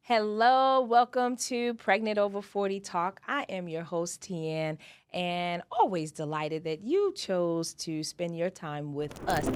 Hello, welcome to Pregnant Over 40 Talk. I am your host, Tian, and always delighted that you chose to spend your time with us.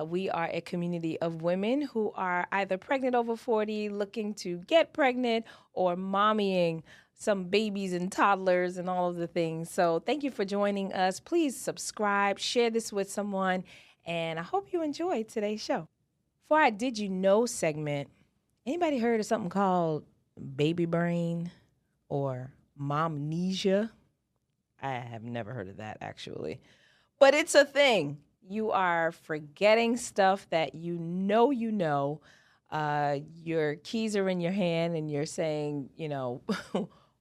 We are a community of women who are either pregnant over 40, looking to get pregnant, or mommying some babies and toddlers and all of the things. So thank you for joining us. Please subscribe, share this with someone, and I hope you enjoyed today's show. For our Did You Know segment, anybody heard of something called baby brain or momnesia? I have never heard of that actually, but it's a thing. You are forgetting stuff that you know. Your keys are in your hand and you're saying,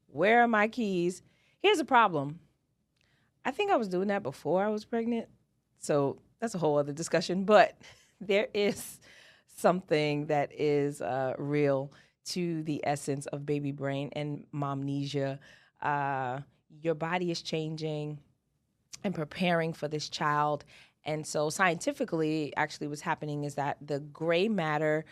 where are my keys? Here's a problem. I think I was doing that before I was pregnant. So that's a whole other discussion. But there is something that is real to the essence of baby brain and momnesia. Your body is changing and preparing for this child. And so scientifically, actually what's happening is that the gray matter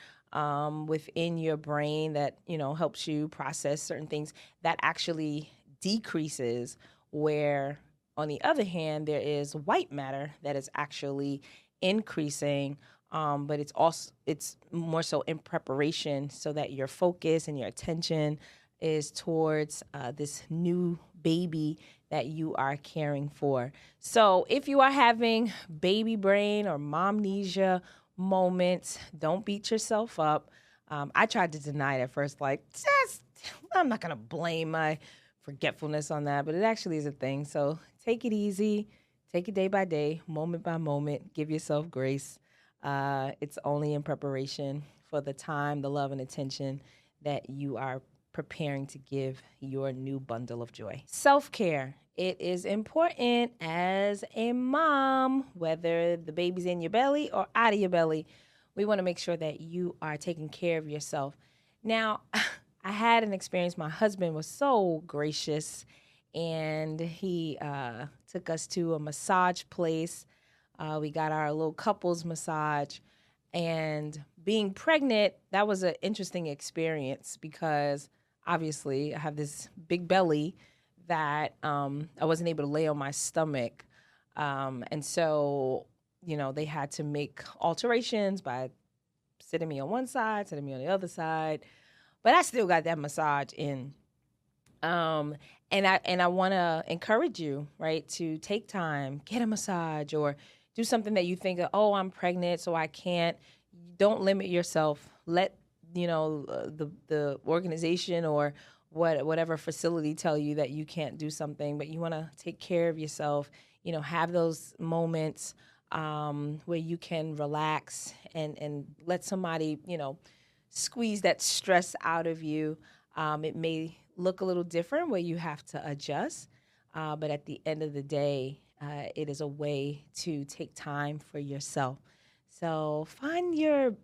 within your brain that, helps you process certain things, that actually decreases, where on the other hand, there is white matter that is actually increasing. But it's more so in preparation so that your focus and your attention is towards this new baby that you are caring for. So if you are having baby brain or momnesia moments, don't beat yourself up. I tried to deny it at first, I'm not going to blame my forgetfulness on that, but it actually is a thing. So take it easy, take it day by day, moment by moment, give yourself grace. It's only in preparation for the time, the love, and attention that you are preparing to give your new bundle of joy. Self-care. It is important as a mom, whether the baby's in your belly or out of your belly. We want to make sure that you are taking care of yourself. Now, I had an experience. My husband was so gracious, and he took us to a massage place. We got our little couples massage. And being pregnant, that was an interesting experience because obviously I have this big belly that I wasn't able to lay on my stomach. And so, they had to make alterations by sitting me on one side, sitting me on the other side. But I still got that massage in. And I want to encourage you, right, to take time, get a massage, or do something that you think, oh, I'm pregnant, so I can't. Don't limit yourself. Let the organization or whatever facility tell you that you can't do something, but you want to take care of yourself. Have those moments where you can relax and let somebody squeeze that stress out of you. It may look a little different where you have to adjust, but at the end of the day, it is a way to take time for yourself. So find your,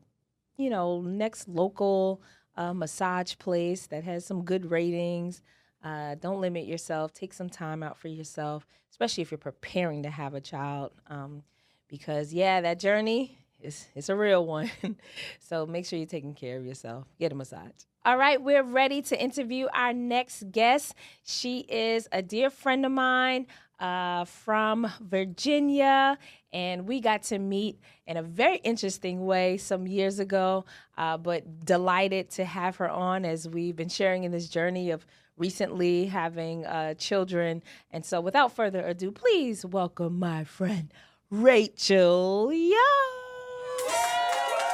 next local massage place that has some good ratings. Don't limit yourself. Take some time out for yourself, especially if you're preparing to have a child. Because, that journey it's a real one. So make sure you're taking care of yourself. Get a massage. All right, we're ready to interview our next guest. She is a dear friend of mine from Virginia, and we got to meet in a very interesting way some years ago, but delighted to have her on as we've been sharing in this journey of recently having children. And so without further ado, please welcome my friend, Rachel Yost.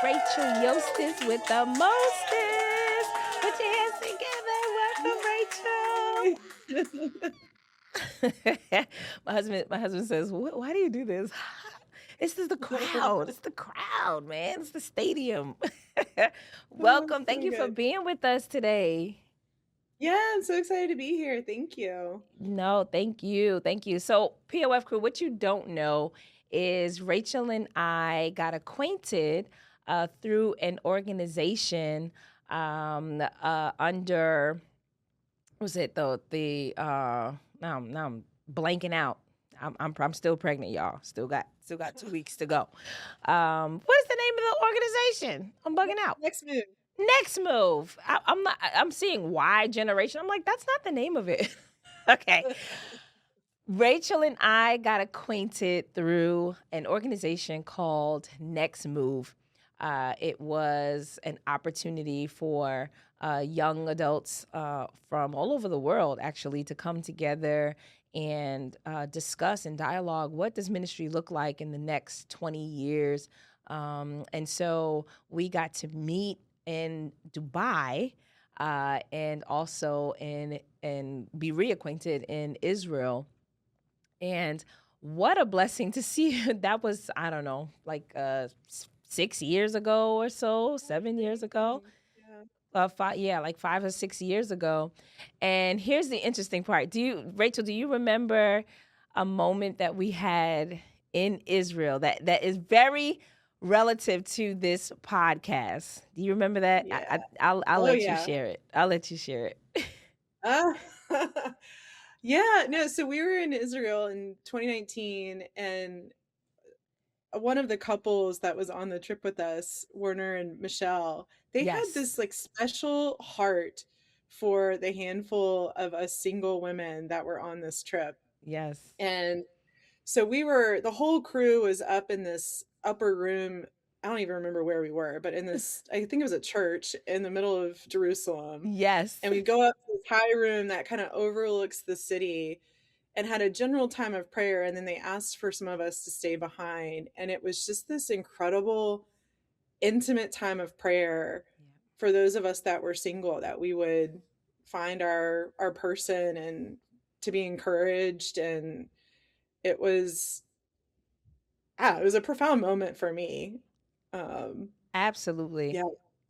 Rachel Yost is with the mostest. Put your hands together. Welcome, Rachel. My husband says, why do you do this? This is the crowd. It's the crowd, man. It's the stadium. Welcome. Thank you for being with us today. Yeah, I'm so excited to be here. Thank you. No, thank you. Thank you. So, POF crew, what you don't know is Rachel and I got acquainted through an organization under was it now I'm blanking out. I'm still pregnant, y'all. Still got 2 weeks to go. What is the name of the organization? I'm bugging out. Next move. Next move. I'm not. I'm seeing Y generation. I'm like, that's not the name of it. Okay. Rachel and I got acquainted through an organization called Next Move. It was an opportunity for young adults from all over the world, actually, to come together and discuss and dialogue what does ministry look like in the next 20 years. And so we got to meet in Dubai and also and be reacquainted in Israel. And what a blessing to see. That was, I don't know, like 6 years ago or so, 7 years ago. Yeah. Like 5 or 6 years ago. And here's the interesting part. Rachel, do you remember a moment that we had in Israel that is very relative to this podcast? Do you remember that? Yeah. I'll Oh let you yeah. share it. I'll let you share it. Uh, yeah. No. So we were in Israel in 2019, and one of the couples that was on the trip with us, Werner and Michelle, they had Yes. this like special heart for the handful of us single women that were on this trip. Yes. And so the whole crew was up in this upper room. I don't even remember where we were, but in this, I think it was a church in the middle of Jerusalem. Yes. And we go up to this high room that kind of overlooks the city and had a general time of prayer. And then they asked for some of us to stay behind. And it was just this incredible, intimate time of prayer for those of us that were single, that we would find our person and to be encouraged. And it was it was a profound moment for me. Um, Absolutely. yeah,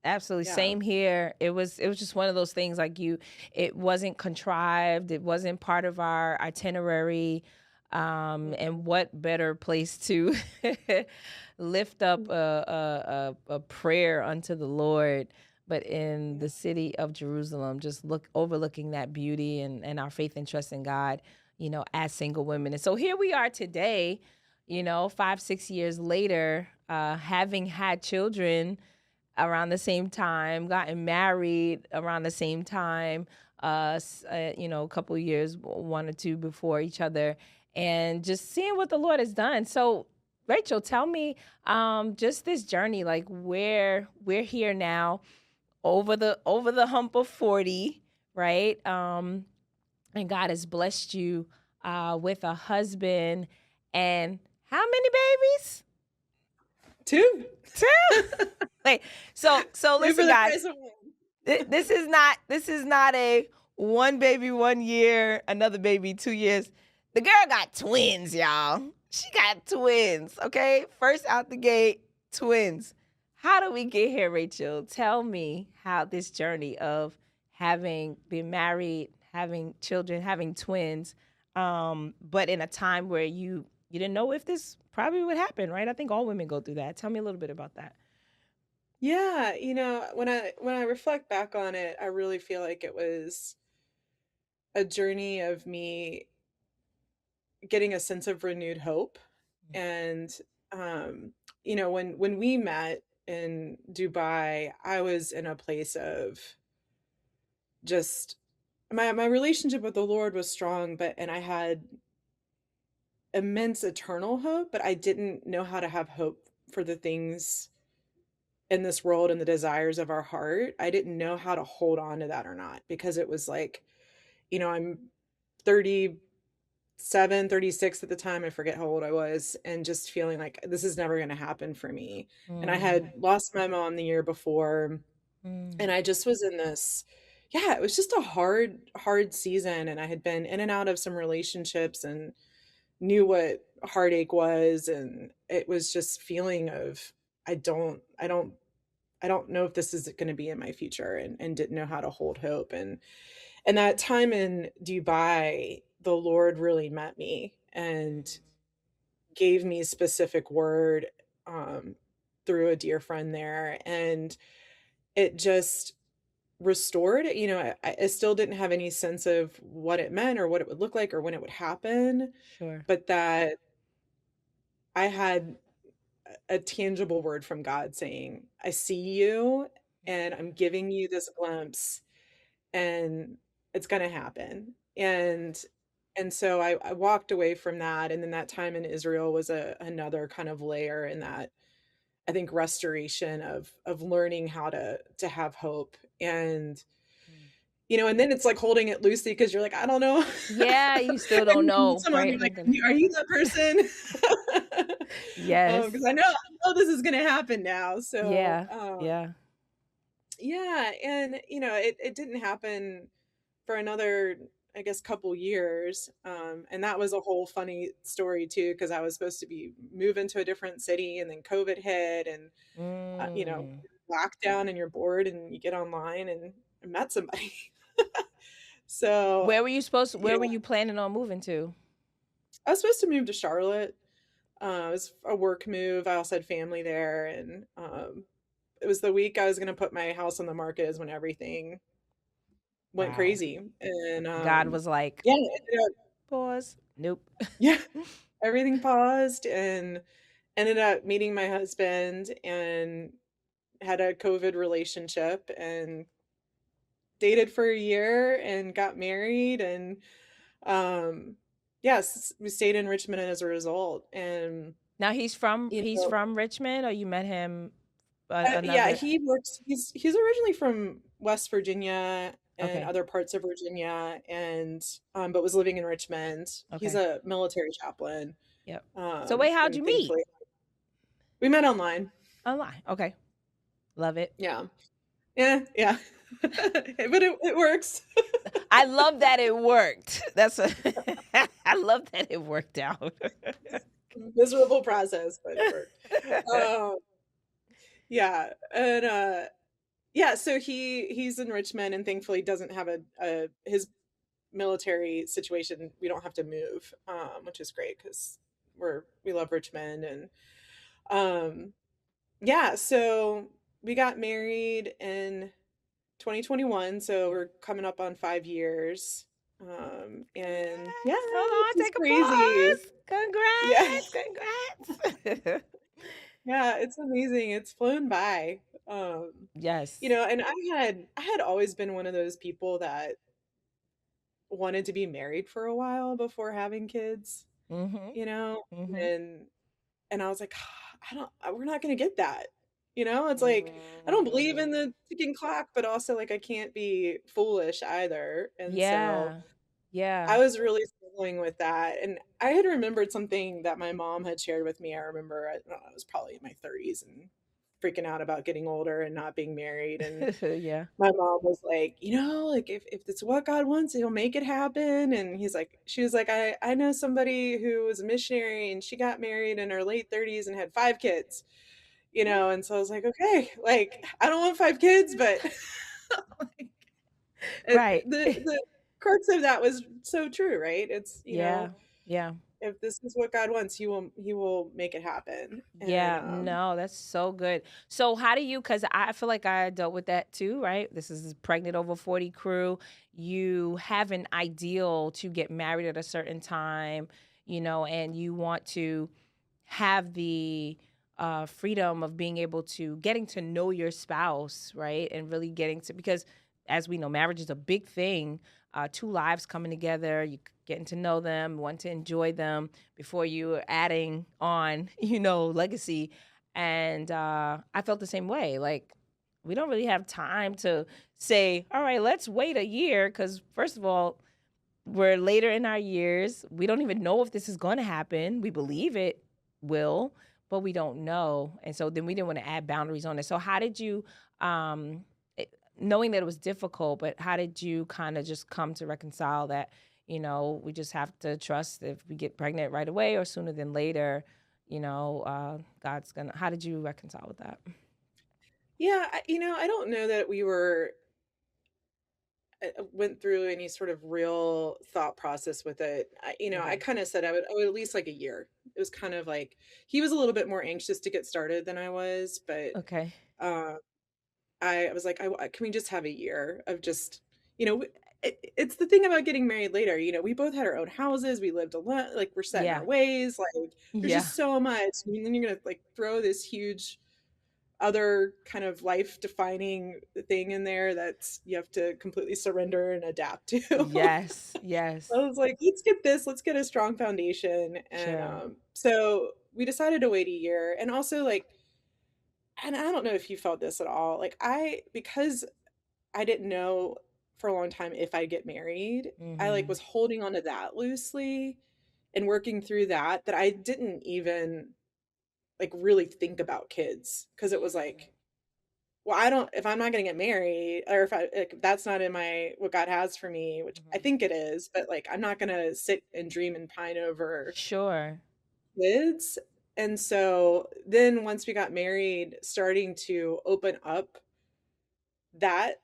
Absolutely. yeah. Same here. It was just one of those things like it wasn't contrived. It wasn't part of our itinerary. And what better place to lift up a prayer unto the Lord, but in Yeah. the city of Jerusalem, just overlooking that beauty and our faith and trust in God, as single women. And so here we are today, 5, 6 years later, having had children around the same time, gotten married around the same time, a couple of years, one or two before each other, and just seeing what the Lord has done. So, Rachel, tell me just this journey, like where we're here now, over the hump of 40, right? And God has blessed you with a husband and how many babies? Two. Two. Wait, so Two for listen, the guys. price of one. This is not a one baby 1 year, another baby 2 years. The girl got twins, y'all. She got twins. Okay, first out the gate, twins. How do we get here, Rachel? Tell me how this journey of having been married, having children, having twins, but in a time where you didn't know if this probably would happen, right? I think all women go through that. Tell me a little bit about that. Yeah, when I reflect back on it, I really feel like it was a journey of me getting a sense of renewed hope. And um, when we met in Dubai, I was in a place of just my relationship with the Lord was strong, and I had immense eternal hope, but I didn't know how to have hope for the things in this world and the desires of our heart. I didn't know how to hold on to that or not, because it was like, I'm 37, 36 at the time. I forget how old I was, and just feeling like this is never going to happen for me. And I Mm, had lost my mom the year before, mm, and I just was in this, yeah, it was just a hard season. And I had been in and out of some relationships and knew what heartache was. And it was just feeling of, I don't know if this is going to be in my future, and didn't know how to hold hope. And that time in Dubai, the Lord really met me and gave me specific word, um, through a dear friend there, and it just restored, I still didn't have any sense of what it meant or what it would look like or when it would happen, Sure. but that I had a tangible word from God saying, "I see you, and I'm giving you this glimpse, and it's gonna happen." And so I walked away from that, and then that time in Israel was another kind of layer in that, I think, restoration of learning how to have hope, Mm. and then it's like holding it loosely because 'cause you're like, "I don't know." Yeah, you still don't And know, someone right? be And like, I'm gonna Are you that person?" Yes. 'Cause I know this is gonna happen now, so, Yeah. Yeah. yeah, and, it didn't happen for another, I guess, couple years, and that was a whole funny story too, because I was supposed to be moving to a different city, and then COVID hit, and, Mm. lockdown, and you're bored, and you get online and met somebody. So, Where yeah, were you planning on moving to? I was supposed to move to Charlotte. It was a work move. I also had family there, and, it was the week I was gonna put my house on the market is when everything went Wow. crazy, and, God was like, yeah, it ended up pause. Nope. yeah, everything paused, and ended up meeting my husband, and had a COVID relationship, and dated for a year, and got married, and, yes, we stayed in Richmond as a result, and, Now you he's know from Richmond, or you met him yeah, another. he's originally from West Virginia and Okay. other parts of Virginia, and, but was living in Richmond. He's Okay. a military chaplain, Yep. So wait, how'd and you meet? thankfully we met online. Online. Okay. Love it. Yeah. Yeah, yeah. But it works. I love that it worked. That's a I love that it worked out. Miserable process, but it worked. Um, yeah, and, yeah, so he's in Richmond and thankfully doesn't have a his military situation, we don't have to move, which is great because we love Richmond, and, um, yeah, so we got married in 2021, so we're coming up on 5 years, and yeah, Congrats. Hold on, it's just take a crazy. pause. Yeah. Congrats. Congrats. Yeah, it's amazing, it's flown by, Yes. and I had always been one of those people that wanted to be married for a while before having kids, Mhm. you know, Mhm. and I was like, I don't we're not gonna get that, it's like, I don't believe in Mm. the ticking clock, but also, like, I can't be foolish either, and so Yeah. Yeah. I was really struggling with that, and I had remembered something that my mom had shared with me. I remember, I don't know, I was probably in my 30s and freaking out about getting older and not being married, and Yeah. my mom was like, like, if it's what God wants, he'll make it happen, and she was like, I know somebody who was a missionary, and she got married in her late 30s and had 5 kids, and so I was like, "Okay, like, I don't want 5 kids, but" like, Right. the crux of that was so true, right? It's, Yeah. Yeah. if this is what God wants, he will make it happen, and, Yeah, no, that's so good. So how do you, cuz I feel like I dealt with that too, right? This is pregnant over 40 crew. You have an ideal to get married at a certain time, and you want to have the freedom of being able to getting to know your spouse, right? And really getting to, because as we know, marriage is a big thing. Two lives coming together, you getting to know them, want to enjoy them before you are adding on, legacy. And I felt the same way. Like, we don't really have time to say, all right, let's wait a year. Because, first of all, we're later in our years. We don't even know if this is going to happen. We believe it will, but we don't know. And so then we didn't want to add boundaries on it. So, how did you, knowing that it was difficult, but how did you kind of just come to reconcile that, we just have to trust if we get pregnant right away or sooner than later, God's gonna, how did you reconcile with that? yeah, I don't know that we went through any sort of real thought process with it. I Okay. kinda said I would at least like a year, It was kind of like he was a little bit more anxious to get started than I was, but Okay. uh, I was like, can we just have a year of just, it's the thing about getting married later. We both had our own houses. We lived alone. Like we're set in Yeah. our ways. Like there's Yeah. just so much. And then you're going to like throw this huge other kind of life defining thing in there that's you have to completely surrender and adapt to. Yes. I Yes. was like, let's get a strong foundation. And Sure. so we decided to wait a year. And also, like, and I don't know if you felt this at all. Like, because I didn't know for a long time if I'd get married, I like Mhm. was holding on to that loosely and working through that I didn't even like really think about kids because it was like, well, I don't, if I'm not going to get married or if that's not in my, what God has for me, which I Mhm. think it is, but like, I'm not going to sit and dream and pine over Sure. kids. And so then once we got married, starting to open up that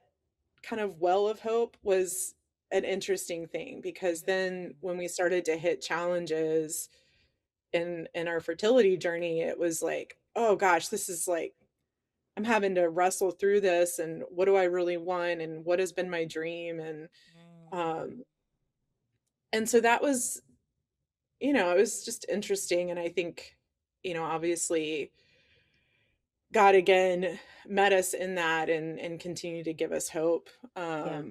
kind of well of hope was an interesting thing because then Mhm. when we started to hit challenges in our fertility journey, it was like, oh gosh, this is like I'm having to wrestle through this and what do I really want and what has been my dream Mm. um and so that was, it was just interesting. And I think, obviously God again met us in that and continued to give us hope. Yeah.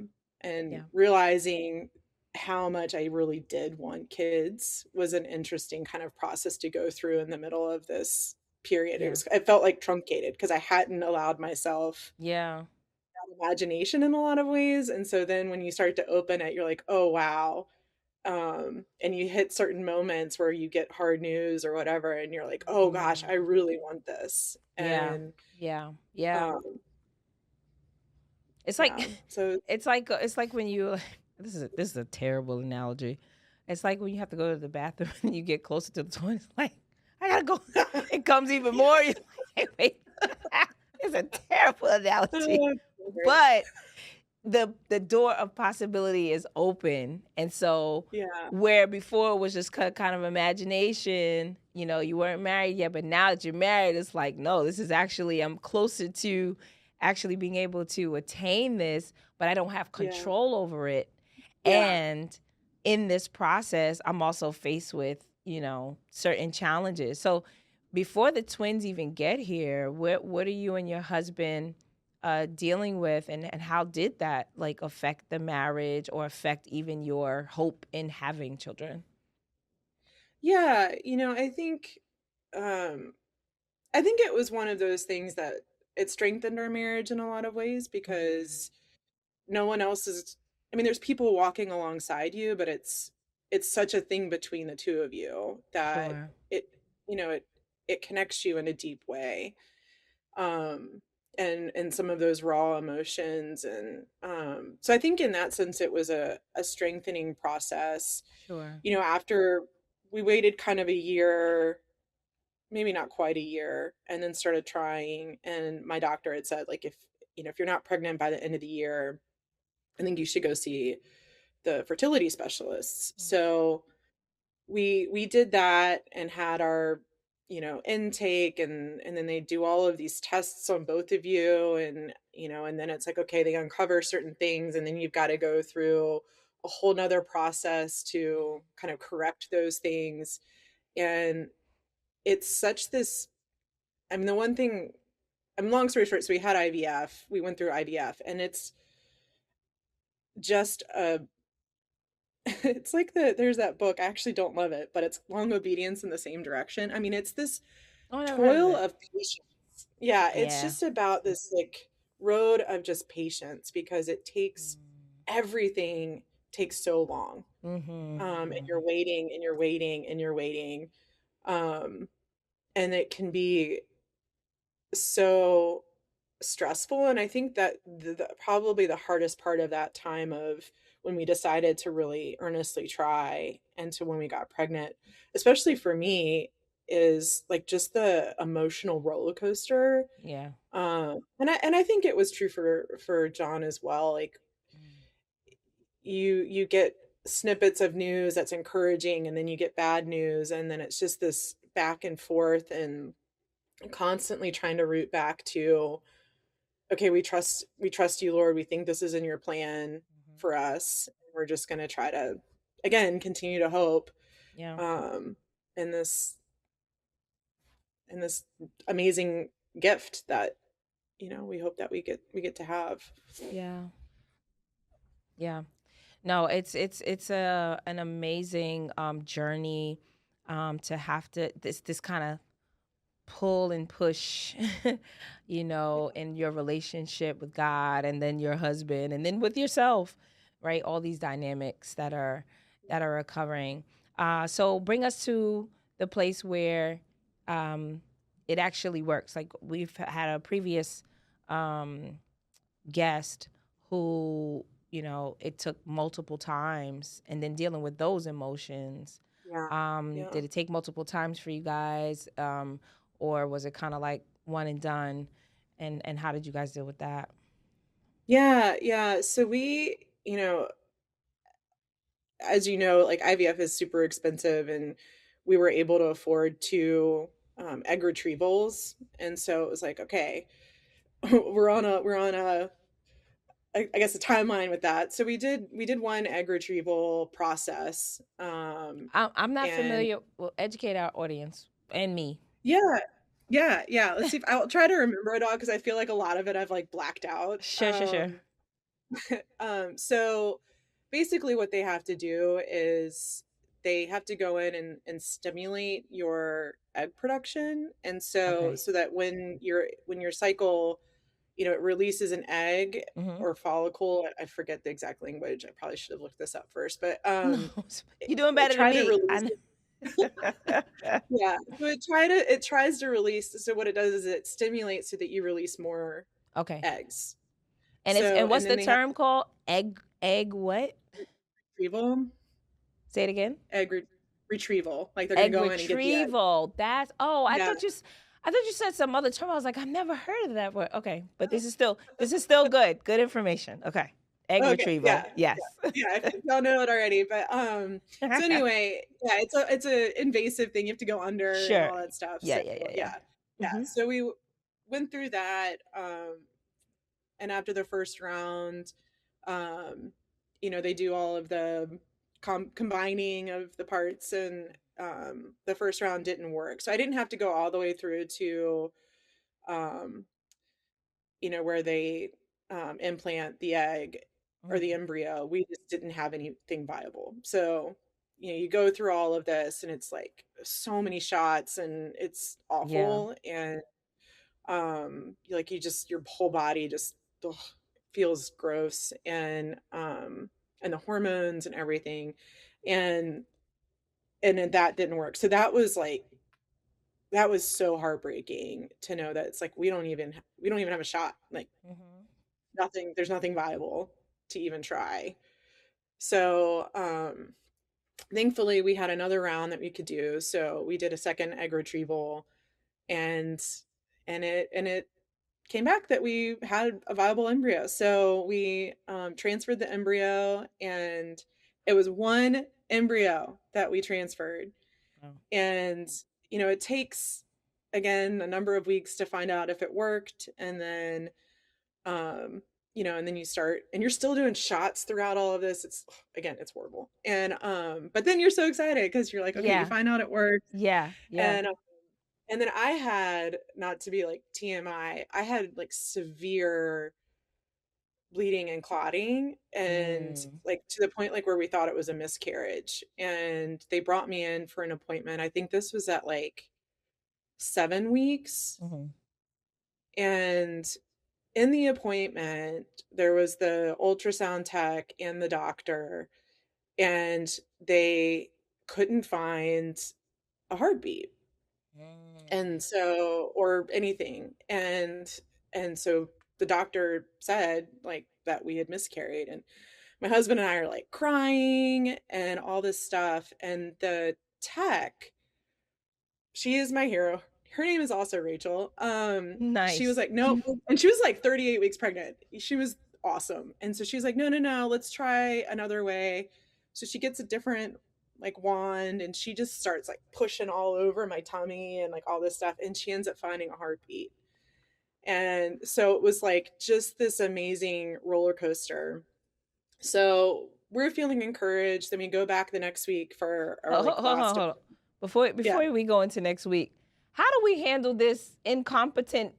And Yeah. realizing how much I really did want kids was an interesting kind of process to go through in the middle of this period. Yeah. It felt like truncated because I hadn't allowed myself Yeah. imagination in a lot of ways. And so then when you start to open it, you're like, oh wow. And you hit certain moments where you get hard news or whatever, and you're like, oh gosh, Mhm. I really want this. Yeah. And Yeah. Yeah. um, It's like yeah, so it's like when you this is a terrible analogy. It's like when you have to go to the bathroom and you get closer to the toilet. It's like I gotta go. It comes even more. You're like, wait. It's a terrible analogy, oh, great. but the door of possibility is open, and so Yeah, where before it was just kind of imagination, you weren't married yet, but now that you're married, it's like, no, this is actually, I'm closer to actually being able to attain this, but I don't have yeah, control over it. yeah. And in this process, I'm also faced with, certain challenges. So before the twins even get here, what are you and your husband dealing with, and how did that like affect the marriage or affect even your hope in having children? Yeah, um, I think it was one of those things that it strengthened our marriage in a lot of ways Mhm. because no one else is, I mean, there's people walking alongside you, but it's such a thing between the two of you that Sure. it, it connects you in a deep way. Um and some of those raw emotions. And so I think in that sense it was a strengthening process. Sure. After we waited kind of a year, maybe not quite a year, and then started trying, and my doctor had said, like, if you're not pregnant by the end of the year, I think you should go see the fertility specialists. Mm. So we did that and had our, intake, and then they do all of these tests on both of you, and and then it's like, okay, they uncover certain things, and then you've got to go through a whole nother process to kind of correct those things. And it's such this, I mean, the one thing, I mean, long story short, so we had IVF, we went through IVF, and it's just a it's like there's that book, I actually don't love it, but it's Long Obedience in the Same Direction. I mean, it's this Oh, I never heard of toil it. of patience. Yeah, it's Yeah. just about this like road of just patience because it takes Mm. everything takes so long. Mhm. And you're waiting and you're waiting and you're waiting. Um, and it can be so stressful. And I think that probably the hardest part of that time of when we decided to really earnestly try and to when we got pregnant, especially for me, is like just the emotional roller coaster. Yeah. And I think it was true for John as well. Like Mm. you get snippets of news that's encouraging, and then you get bad news, and then it's just this back and forth, and constantly trying to root back to, okay, we trust you, Lord. We think this is in your plan Mhm. for us. We're just going to try to, again, continue to hope, Yeah. um in this amazing gift that, we hope that we get to have. Yeah. Yeah. No, it's a an amazing journey to have to this kind of pull and push, in your relationship with God and then your husband and then with yourself, right? All these dynamics that are occurring. So bring us to the place where um, it actually works. Like we've had a previous um, guest who, it took multiple times and then dealing with those emotions. Yeah. Yeah. Did it take multiple times for you guys? Or was it kind of like one and done? And how did you guys deal with that? Yeah, yeah. So as you know, like IVF is super expensive, and we were able to afford two egg retrievals. And so it was like, okay, we're on a I guess a timeline with that. So we did one egg retrieval process. I'm not And familiar. Well, educate our audience and me. yeah, yeah, yeah. Let's see if I'll try to remember it all, because I feel like a lot of it I've like blacked out. Sure, sure, sure. So basically what they have to do is they have to go in and stimulate your egg production. And so Okay. so that when your cycle, it releases an egg Mm-hmm. or follicle. I forget the exact language. I probably should have looked this up first, but No, it, you're doing it better than try to me. release it. Yeah. So it tries to release. So what it does is it stimulates so that you release more Okay. eggs. And So, what's and then the they have term called? Egg what? retrieval, Say it again. egg retrieval. Like they're gonna Egg go in and get the egg. retrieval. That's I Yeah. thought you said some other term. I was like, I've never heard of that word. Okay, but this is still good. Good information. Okay. Egg Okay. retrieval. Yeah. Yes. Yeah. If y'all know it already, but so anyway, yeah, it's a invasive thing. You have to go under and Sure. all that stuff. Yeah, So yeah, yeah, yeah. yeah, yeah. Mhm. So we went through that, and after the first round, um, they do all of the combining of the parts, and the first round didn't work. So I didn't have to go all the way through to um, where they implant the egg or the Mhm. embryo. We just didn't have anything viable. So, you go through all of this, and it's like so many shots, and it's Yeah. awful. And like your whole body just ugh, feels gross, and the hormones and everything. And then that didn't work. So that was so heartbreaking to know that it's like we don't even have a shot. Like Mhm. there's nothing viable to even try. So, thankfully we had another round that we could do. So we did a second egg retrieval, and it came back that we had a viable embryo. So we transferred the embryo, and it was one embryo that we transferred. Oh. And it takes, again, a number of weeks to find out if it worked. And then and then you start, and you're still doing shots throughout all of this. It's horrible. But then you're so excited because you're like, okay, you Yeah. find out it works. Yeah. Yeah. And and then I had, not to be like TMI, I had like severe bleeding and clotting, and Mm. like to the point like where we thought it was a miscarriage. And they brought me in for an appointment. I think this was at like 7 weeks. Mhm. And in the appointment, there was the ultrasound tech and the doctor, and they couldn't find a heartbeat. Mm. And so, or anything. And so the doctor said like that we had miscarried, and my husband and I are like crying and all this stuff. And the tech, she is my hero. Her name is also Rachel. She was Nice. like, no, and she was like 38 weeks pregnant. She was awesome. And so she's like, no, no, no, let's try another way. So she gets a different like wand, and she just starts like pushing all over my tummy and like all this stuff, and she ends up finding a heartbeat. And so it was like just this amazing roller coaster. So we're feeling encouraged. Then we go back the next week for our Hold, like hold, hold, last. hold on. Before Yeah. before we go into next week, how do we handle this incompetent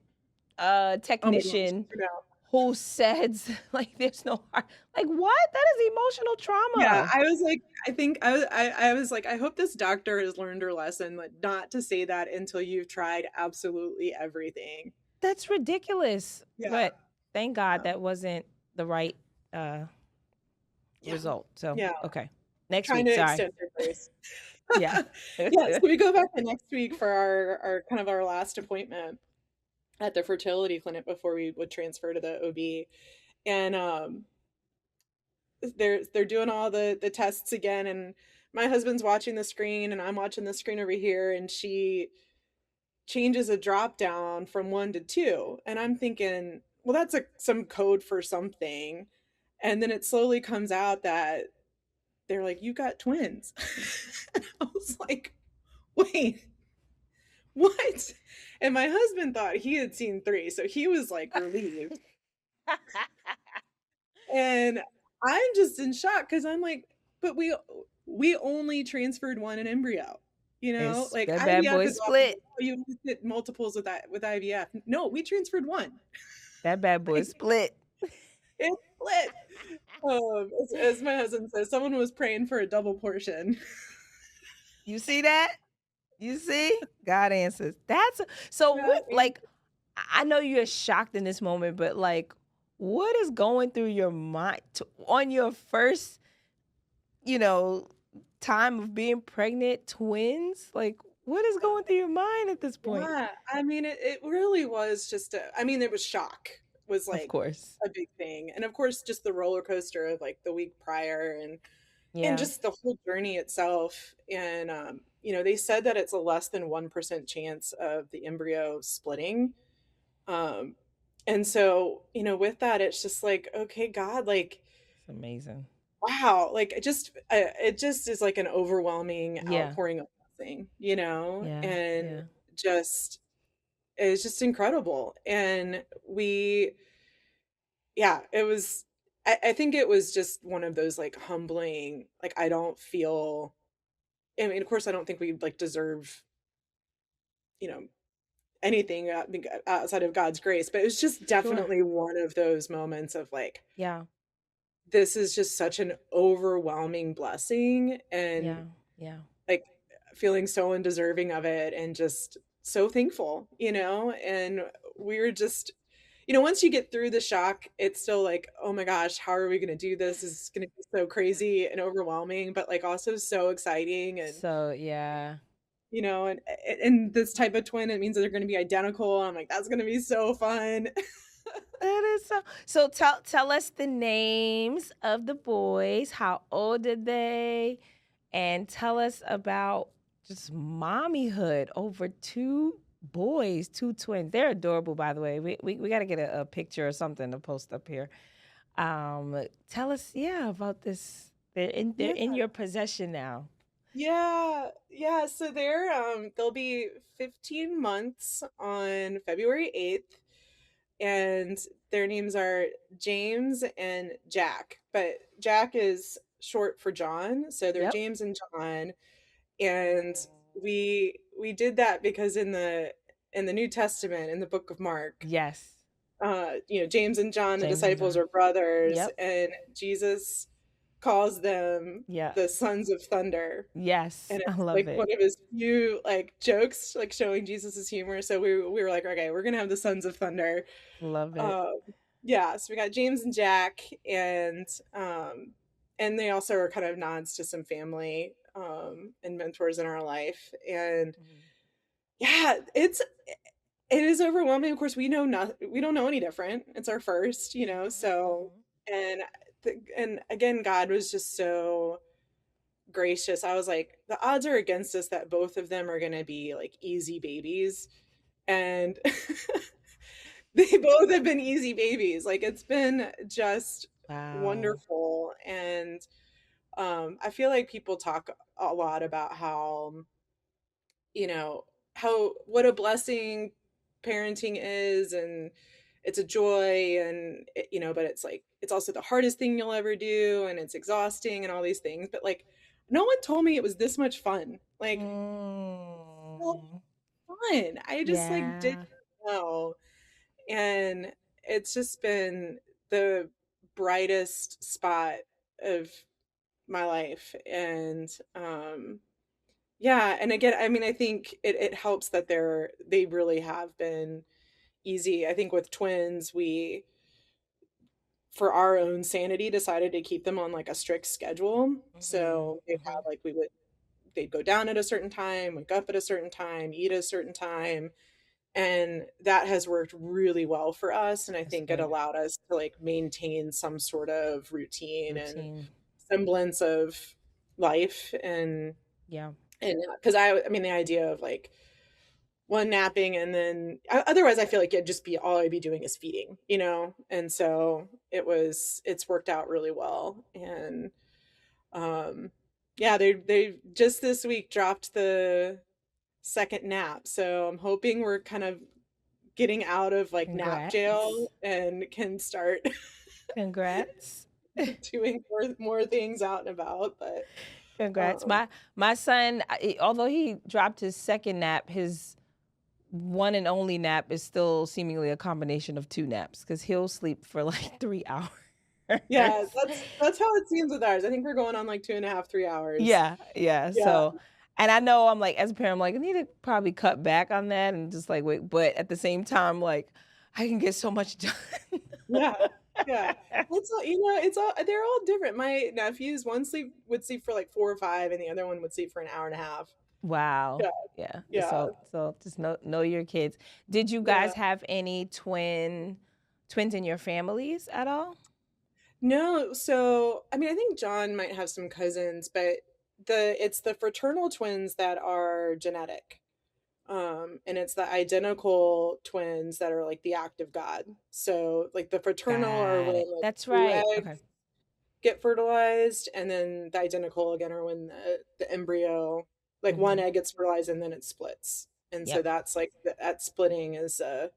Oh my gosh. technician I know. who says like there's no heart? Like what? That is emotional Yeah, trauma. I was like, I think I was like, I hope this doctor has learned her lesson, like not to say that until you've tried absolutely everything. That's ridiculous. Yeah, But thank God yeah, that wasn't the right uh yeah, result. So, yeah. okay. Next Trying week, to sorry. extend her grace. Yeah. Yeah, so we go back the next week for our kind of our last appointment at the fertility clinic before we would transfer to the OB. And they're doing all the tests again, and my husband's watching the screen and I'm watching the screen over here, and she changes a drop down from 1 to 2, and I'm thinking, well, that's some code for something. And then it slowly comes out that they're like, you got twins. And I was like, wait, what? And my husband thought he had seen 3, so he was like relieved. And I'm just in shock because I'm like, but we only transferred one in embryo. You know, It's like that bad IVF boy is often like, split. oh, you get multiples with that with IVF. No, we transferred one. That bad boy Like, split. it split. As my husband says, someone was praying for a double portion. You see that? You see? God answers. So Yeah, what like I know you're shocked in this moment, but like what is going through your mind on your first, you know, time of being pregnant, twins? Like what is going through your mind at this point? yeah. I mean, it really was just I mean, it was shock was Of like course. a big thing. And of course, just the roller coaster of like the week prior, and Yeah. just the whole journey itself. And they said that it's a less than 1% chance of the embryo splitting. Um, and so, with that, it's just like, okay, God, like, It's amazing. wow, like it just is like an overwhelming Yeah. outpouring of blessing, Yeah. and Yeah. just it's just incredible. And yeah, it was. I think it was just one of those like humbling. Like I don't feel. I mean, of course, I don't think we like deserve, you know, anything outside of God's grace, but it was just Sure. definitely one of those moments of like, Yeah. this is just such an overwhelming blessing, and Yeah. Yeah. like feeling so undeserving of it, and just so thankful, and we were just, once you get through the shock, it's still like, oh my gosh, how are we going to do this? This is going to be so crazy and overwhelming, but like also so exciting. And So, yeah. and this type of twin, it means that they're going to be identical. I'm like, that's going to be so fun. That is so tell us the names of the boys. How old are they? And tell us about just mommyhood over two boys, two twins. They're adorable, by the way. We got to get a picture or something to post up here. Tell us, yeah, about this. They're Yeah. in your possession now. Yeah. Yeah. So they'll be 15 months on February 8th, and their names are James and Jack. But Jack is short for John, so they're Yep. James and John. And we did that because in the New Testament, in the book of Mark, Yes. James and John, the James and disciples, John. are brothers, Yep. and Jesus calls them Yeah. the sons of thunder. Yes. And I it's love like it. one of his few like jokes, like showing Jesus's humor. So we were like, okay, we're gonna have the sons of thunder. Love it. Um, yeah, so we got James and Jack, um, and they also are kind of nods to some family and mentors in our life. And Mhm. yeah, it is overwhelming. Of course, we don't know any different. It's our first, Mhm. so. Mhm. And and again, God was just so gracious. I was like, the odds are against us that both of them are going to be like easy babies. And they both have been easy babies. Like it's been just Wow. wonderful. And I feel like people talk a lot about how, you know, how what a blessing parenting is, and it's a joy, and but it's like it's also the hardest thing you'll ever do, and it's exhausting and all these things, but like no one told me it was this much fun. Like so Mm, fun. I just like didn't yeah. know. And it's just been the brightest spot of my life. And yeah, and again, I mean, I think it helps that they really have been easy. I think with twins, we for our own sanity decided to keep them on like a strict schedule. Hmm. So they'd Hmm. have like they'd go down at a certain time, wake up at a certain time, eat at a certain time, and that has worked really well for us, and I That's think it good. allowed us to like maintain some sort of routine and Routine. semblance of life. Yeah. And because I mean the idea of like one napping and then otherwise I feel like it'd just be all I'd be doing is feeding, and so it's worked out really well. And um yeah, they just this week dropped the second nap, so I'm hoping we're kind of getting out of like nap Congrats. jail and can start Congrats. doing more things out and about. But Congrats. um My son, although he dropped his second nap, his one and only nap is still seemingly a combination of two naps because he'll sleep for like 3 hours. yeah, that's how it seems with ours. I think we're going on like 2.5, 3 hours. Yeah, yeah. Yeah, So, and I know I'm like, as a parent, I'm like, I need to probably cut back on that and just like wait. But at the same time, like, I can get so much done. yeah, yeah. It's all, it's all they're all different. My nephews, one would sleep for like 4 or 5, and the other one would sleep for an hour and a half. Wow. Yeah, Yeah. yeah, So just know your kids. Did you yeah. guys have any twins in your families at all? No, so I mean, I think John might have some cousins, but it's the fraternal twins that are genetic. And it's the identical twins that are like the act of God. So like the fraternal are Got it. when like That's two right. eggs Okay. get fertilized, and then the identical again are when the embryo, like one Hmm. egg gets fertilized and then it splits. And so Yep. that's like that splitting is a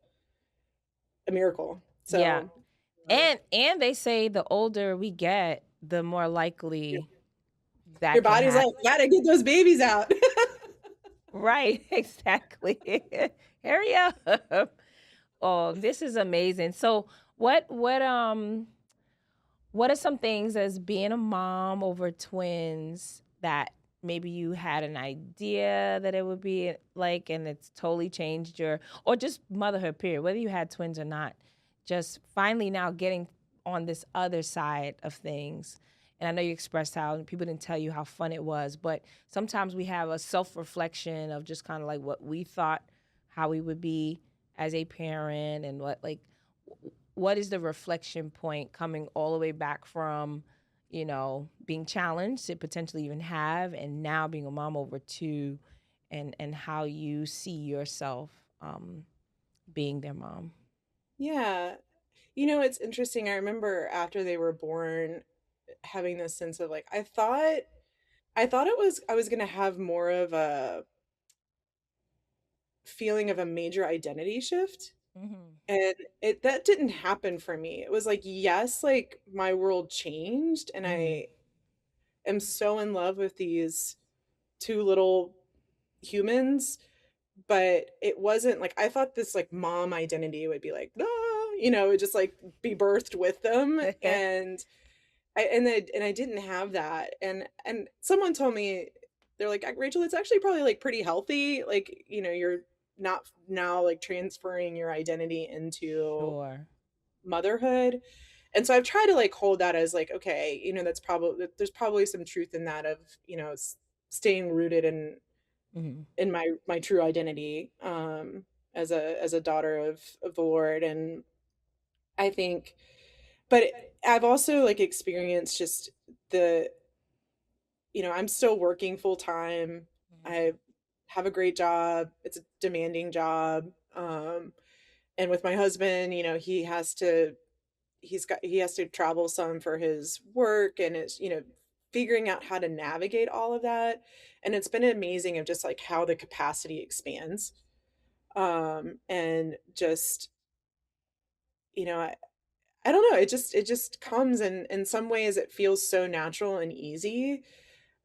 miracle. Yeah. So And they say the older we get, the more yeah, likely your that can body's like, happen. gotta get those babies out. Right, exactly. Hurry up. Oh, this is amazing. So what are some things as being a mom over twins that maybe you had an idea that it would be like and it's totally changed your or just motherhood period, whether you had twins or not, just finally now getting on this other side of things. And I know you expressed how people didn't tell you how fun it was, but sometimes we have a self-reflection of just kind of like what we thought how we would be as a parent and what is the reflection point coming all the way back from, being challenged to potentially even have, and now being a mom over two, and how you see yourself being their mom. Yeah. It's interesting. I remember after they were born having this sense of like I thought I was going to have more of a feeling of a major identity shift, Hmm. and it that didn't happen for me. It was like yes, like my world changed, and Hmm. I am so in love with these two little humans, but it wasn't like I thought this like mom identity would be like, ah, it would just like be birthed with them. And I didn't have that. And someone told me, they're like, Rachel, it's actually probably like pretty healthy. Like, you're not now like transferring your identity into Sure. motherhood. And so I've tried to like hold that as like, okay, that's probably there's probably some truth in that of, staying rooted Hmm. in my true identity, as a daughter of the Lord. And I think, but I've also like experienced just the I'm still working full time. I have a great job. It's a demanding job. And with my husband, he has to travel some for his work, and it's, figuring out how to navigate all of that. And it's been amazing of just like how the capacity expands. And just, you know, I don't know, it just comes, and in some ways it feels so natural and easy.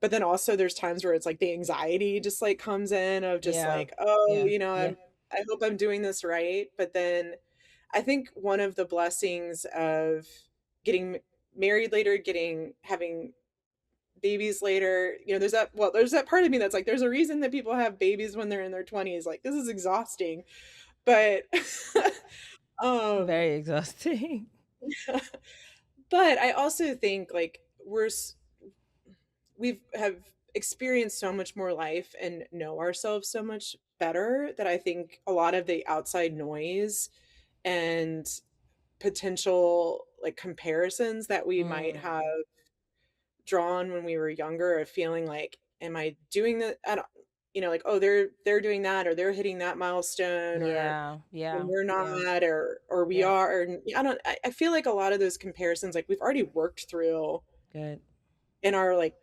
But then also there's times where it's like the anxiety just like comes in of just Yeah. like, oh, Yeah. Yeah. I hope I'm doing this right. But then I think one of the blessings of getting married later, having babies later, there's that part of me that's like, there's a reason that people have babies when they're in their 20s. Like, this is exhausting. But um Very exhausting. but I also think like we've have experienced so much more life and know ourselves so much better that I think a lot of the outside noise and potential like comparisons that we might have Mm. drawn when we were younger of feeling like, am I doing that? I don't, like, oh, they're doing that, or they're hitting that milestone, or Yeah. Yeah. and we're Yeah. not, or we Yeah. are, or I don't. I feel like a lot of those comparisons, like we've already worked through Good. in our like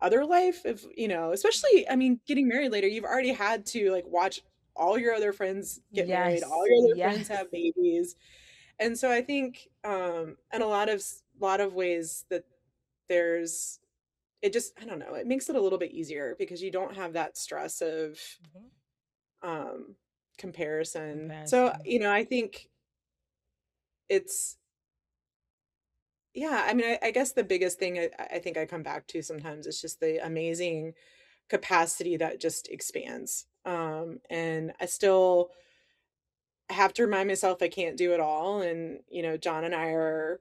other life, if especially, I mean, getting married later, you've already had to like watch all your other friends get married, all Yes. your other Yes. friends have babies. And so I think in a lot of ways that there's it just, I don't know, it makes it a little bit easier because you don't have that stress of Mhm. um comparison. So, Comparison. I think it's, yeah, I mean, I guess the biggest thing I think I come back to sometimes is just the amazing capacity that just expands. And I still have to remind myself I can't do it all. And, John and I are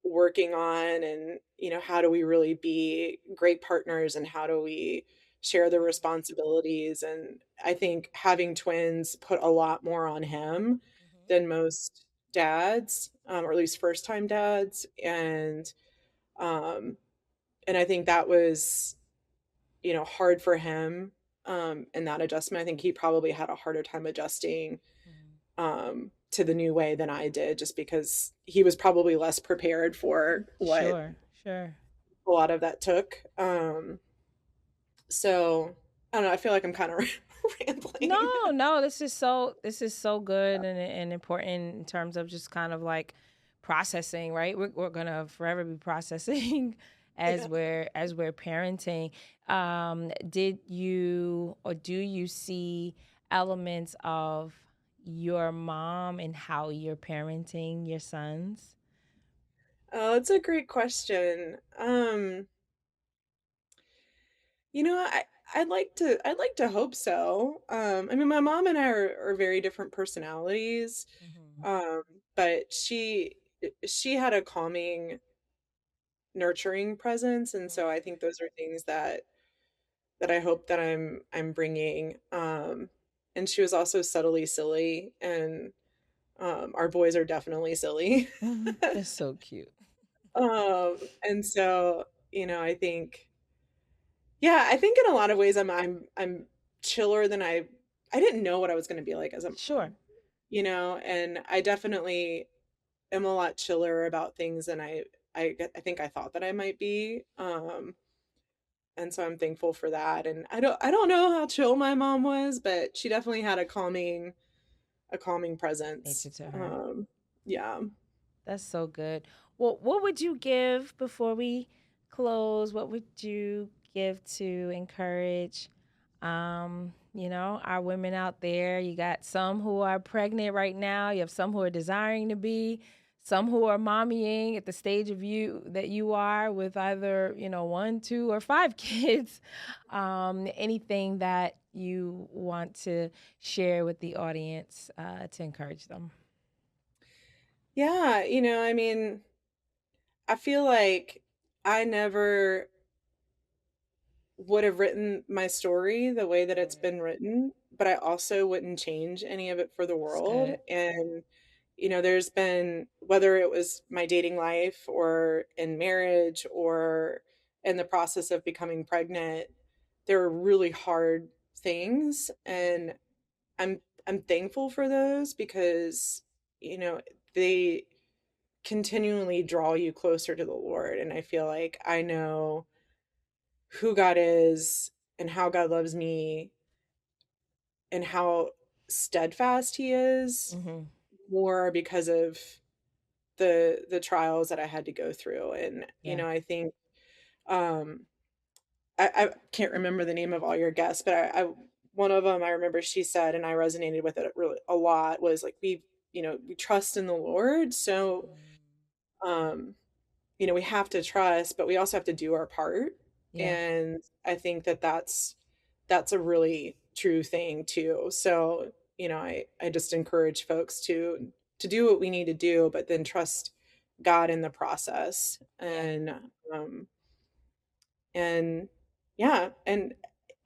working on, and, how do we really be great partners, and how do we share the Mhm. responsibilities. And I think having twins put a lot more on him Mhm. than most dads, or at least first time dads. Um, and I think that was, hard for him. And that adjustment, I think he probably had a harder time adjusting Mhm. to the new way than I did, just because he was probably less prepared for what Sure. Sure. a lot of that took. So I don't know. I feel like I'm kind of No, rambling. no, this is so good and important in terms of just kind of like processing, right? We're gonna forever be processing Yeah. as we're parenting. Did you or do you see elements of your mom and how you're parenting your sons? Oh, it's a great question. I'd like to hope so. I mean, my mom and I are very different personalities. Mhm. Um, but she had a calming, nurturing presence, and so I think those are things that I hope that I'm bringing. And she was also subtly silly, and our boys are definitely silly. Mhm. That's so cute. And so, I think, yeah, I think in a lot of ways I'm chiller than I didn't know what I was going to be like as a Sure. mom, and I definitely am a lot chiller about things than I think I thought that I might be. And so I'm thankful for that. And I don't know how chill my mom was, but she definitely had a calming presence. Nature to her. Yeah. That's so good. Well, what would you give before we close? What would you give to encourage, our women out there? You got some who are pregnant right now. You have some who are desiring to be, some who are mommying at the stage of you that you are with either, one, two, or five kids. Anything that you want to share with the audience to encourage them? Yeah, I mean, I feel like I never would have written my story the way that it's Right. been written, but I also wouldn't change any of it for the That's world. good. And, there's been, whether it was my dating life or in marriage or in the process of becoming pregnant, there were really hard things. And I'm thankful for those because, they continually draw you closer to the Lord. And I feel like I know who God is and how God loves me and how steadfast he is Mm-hmm. more because of the trials that I had to go through. And Yeah. I think um I can't remember the name of all your guests, but I one of them I remember she said, and I resonated with it really a lot, was like we trust in the Lord. So um we have to trust, but we also have to do our part. Yeah. And I think that that's a really true thing too. So, I just encourage folks to do what we need to do, but then trust God in the process. Yeah. Um and yeah, and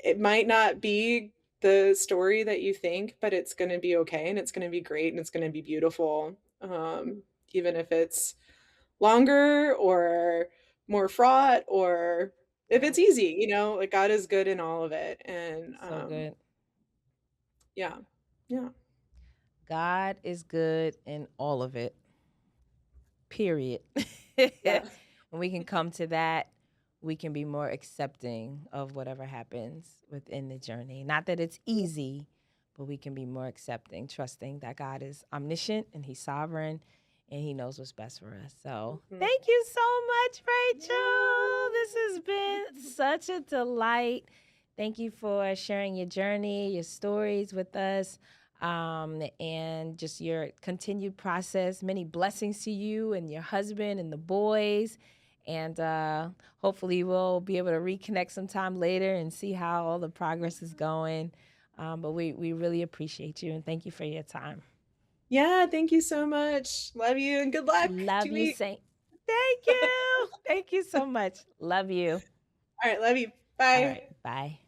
it might not be the story that you think, but it's going to be okay, and it's going to be great, and it's going to be beautiful. Even if it's longer or more fraught, or if Yeah. it's easy, like God is good in all of it. And So good. yeah. Yeah. God is good in all of it. Period. Yeah. When we can come to that, we can be more accepting of whatever happens within the journey. Not that it's easy, but we can be more accepting, trusting that God is omniscient and he's sovereign and he knows what's best for us. So Mhm. thank you so much, Rachel. This Yeah. has been such a delight. Thank you for sharing your journey, your stories with us, and just your continued process. Many blessings to you and your husband and the boys. And hopefully, we'll be able to reconnect sometime later and see how all the progress is going. But we really appreciate you and thank you for your time. Yeah, thank you so much. Love you and good luck. Love 2 you, weeks. Saint. Thank you. Thank you so much. Love you. All right, love you. All Bye. right. Bye.